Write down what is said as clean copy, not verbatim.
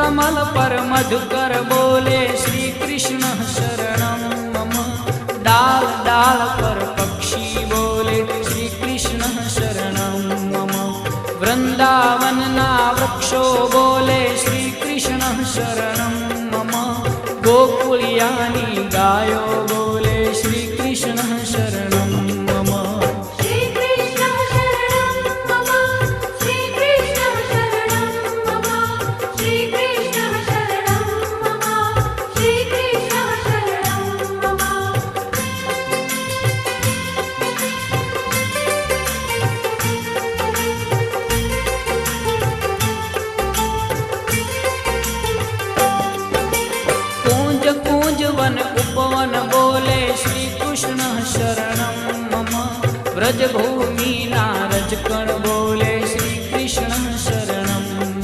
कमल पर मधुकर बोले श्री कृष्ण शरणं मम। डाल डाल पर पक्षी बोले श्री कृष्ण शरणं मम। वृंदावन ना वृक्षो बोले श्री कृष्ण शरणं मम। गोकुलियानी गायो बोले श्री कृष्ण शरणं मम। श्री कृष्ण शरणं मम। श्री कृष्ण शरणं मम। श्री कृष्ण शरणं मम। श्री कृष्ण शरणं मम। कूंज कूंज वन उपवन बोले श्री कृष्ण शरणं मम। व्रज भूमि ना